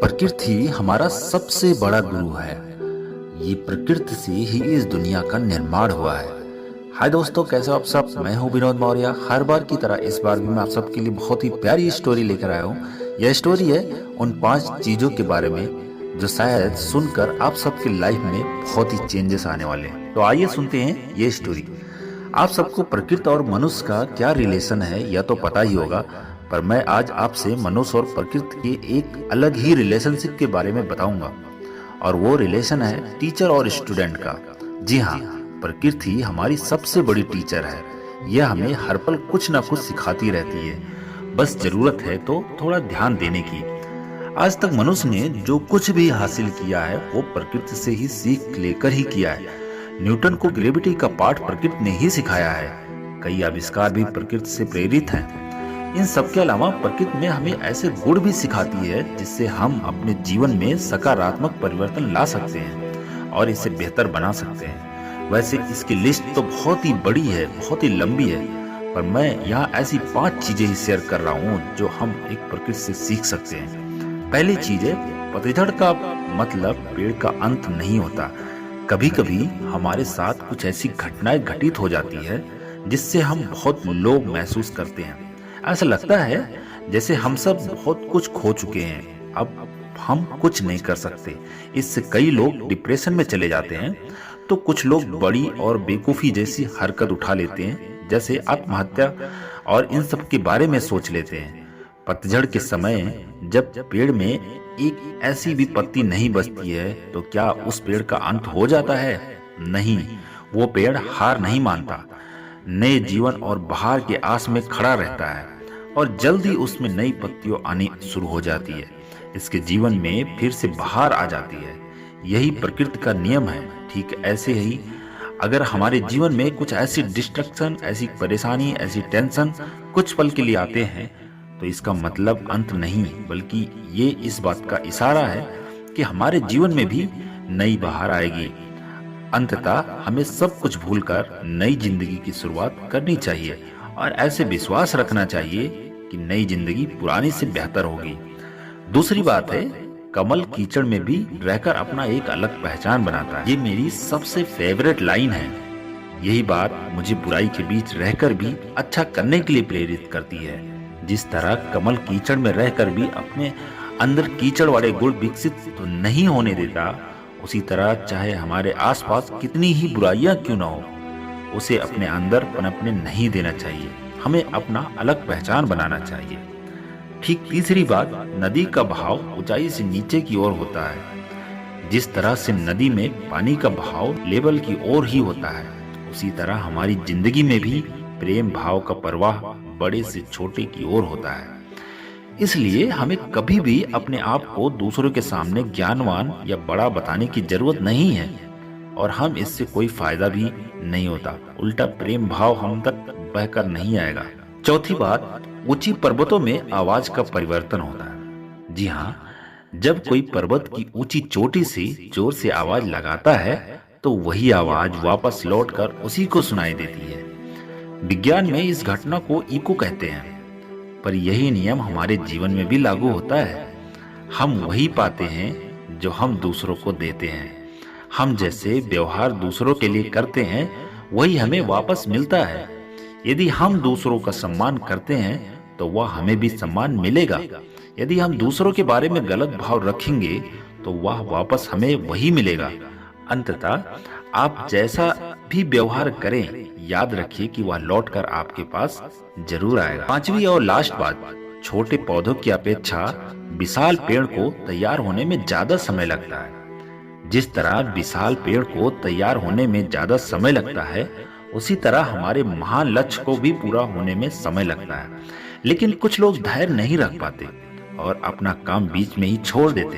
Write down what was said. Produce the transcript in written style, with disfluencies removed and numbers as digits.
प्रकृति हमारा सबसे बड़ा गुरु है। ये प्रकृति से ही इस दुनिया का निर्माण हुआ है। हाय दोस्तों, कैसे हो आप सब। मैं हूँ विनोद मौर्य। हर बार की तरह इस बार भी मैं आप सबके लिए बहुत ही प्यारी स्टोरी लेकर आया हूँ। यह स्टोरी है उन 5 चीजों के बारे में जो शायद सुनकर आप सबकी लाइफ में बहुत ही चेंजेस आने वाले हैं। तो आइए सुनते हैं ये स्टोरी। आप सबको प्रकृति और मनुष्य का क्या रिलेशन है यह तो पता ही होगा, पर मैं आज आपसे मनुष्य और प्रकृति के एक अलग ही रिलेशनशिप के बारे में बताऊंगा। और वो रिलेशन है टीचर और स्टूडेंट का। जी हाँ, प्रकृति हमारी सबसे बड़ी टीचर है। यह हमें हर पल कुछ ना कुछ सिखाती रहती है, बस जरूरत है तो थोड़ा ध्यान देने की। आज तक मनुष्य ने जो कुछ भी हासिल किया है वो प्रकृति से ही सीख लेकर ही किया है। न्यूटन को ग्रेविटी का पाठ प्रकृति ने ही सिखाया है। कई आविष्कार भी प्रकृति से प्रेरित हैं। इन सब के अलावा प्रकृति में हमें ऐसे गुण भी सिखाती है जिससे हम अपने जीवन में सकारात्मक परिवर्तन ला सकते हैं और इसे बेहतर बना सकते हैं। वैसे इसकी लिस्ट तो बहुत ही बड़ी है, बहुत ही लंबी है, पर मैं यहाँ ऐसी 5 चीजें ही शेयर कर रहा हूँ जो हम एक प्रकृति से सीख सकते हैं। पहली चीज है, पतझड़ का मतलब पेड़ का अंत नहीं होता। कभी कभी हमारे साथ कुछ ऐसी घटनाएं घटित हो जाती है जिससे हम बहुत लो महसूस करते हैं। ऐसा लगता है जैसे हम सब बहुत कुछ खो चुके हैं, अब हम कुछ नहीं कर सकते। इससे कई लोग डिप्रेशन में चले जाते हैं, तो कुछ लोग बड़ी और बेवकूफ़ी जैसी हरकत उठा लेते हैं, जैसे आत्महत्या, और इन सब के बारे में सोच लेते हैं। पतझड़ के समय जब पेड़ में एक ऐसी भी पत्ती नहीं बचती है तो क्या उस पेड़ का अंत हो जाता है? नहीं, वो पेड़ हार नहीं मानता। नए जीवन और बहार के आस में खड़ा रहता है और जल्दी उसमें नई पत्तियां आनी शुरू हो जाती है। इसके जीवन में फिर से बहार आ जाती है। यही प्रकृति का नियम है। ठीक ऐसे ही अगर हमारे जीवन में कुछ ऐसी डिस्ट्रक्शन, ऐसी परेशानी, ऐसी टेंशन कुछ पल के लिए आते हैं तो इसका मतलब अंत नहीं, बल्कि ये इस बात का इशारा है कि हमारे जीवन में भी नई बहार आएगी। अंततः हमें सब कुछ भूलकर नई जिंदगी की शुरुआत करनी चाहिए और ऐसे विश्वास रखना चाहिए कि नई जिंदगी पुरानी से बेहतर होगी। दूसरी बात है, कमल कीचड़ में भी रहकर अपना एक अलग पहचान बनाता है। ये मेरी सबसे फेवरेट लाइन है। यही बात मुझे बुराई के बीच रहकर भी अच्छा करने के लिए प्रेरित करती है। जिस तरह कमल कीचड़ में रहकर भी अपने अंदर कीचड़ वाले गुण विकसित तो नहीं होने देता, उसी तरह चाहे हमारे आसपास कितनी ही बुराइयां क्यों ना हो, उसे अपने अंदर पनपने नहीं देना चाहिए। हमें अपना अलग पहचान बनाना चाहिए। ठीक तीसरी बात, नदी का बहाव ऊंचाई से नीचे की ओर होता है। जिस तरह से नदी में पानी का बहाव लेवल की ओर ही होता है, उसी तरह हमारी जिंदगी में भी प्रेम भाव का प्रवाह बड़े से छोटे की ओर होता है। इसलिए हमें कभी भी अपने आप को दूसरों के सामने ज्ञानवान या बड़ा बताने की जरूरत नहीं है, और हम इससे कोई फायदा भी नहीं होता। उल्टा प्रेम भाव हम तक बहकर नहीं आएगा। चौथी बात, ऊंची पर्वतों में आवाज का परिवर्तन होता है। जी हाँ, जब कोई पर्वत की ऊंची चोटी से जोर से आवाज लगाता है तो वही आवाज वापस लौटकर उसी को सुनाई देती है। विज्ञान में इस घटना को इको कहते हैं, पर यही नियम हमारे जीवन में भी लागू होता है। हम वही पाते हैं जो हम दूसरों को देते हैं। हम जैसे व्यवहार दूसरों के लिए करते हैं वही हमें वापस मिलता है। यदि हम दूसरों का सम्मान करते हैं तो वह हमें भी सम्मान मिलेगा। यदि हम दूसरों के बारे में गलत भाव रखेंगे तो वह वापस हमें वही मिलेगा। अंततः आप जैसा भी व्यवहार करें, याद रखिए कि वह लौटकर आपके पास जरूर आएगा। पांचवी और लास्ट बात, छोटे पौधों की अपेक्षा विशाल पेड़ को तैयार होने में ज्यादा समय लगता है। जिस तरह विशाल पेड़ को तैयार होने में ज्यादा समय लगता है, उसी तरह हमारे महान लक्ष्य को भी पूरा होने में समय लगता है। लेकिन कुछ लोग धैर्य नहीं रख पाते और अपना काम बीच में ही छोड़ देते।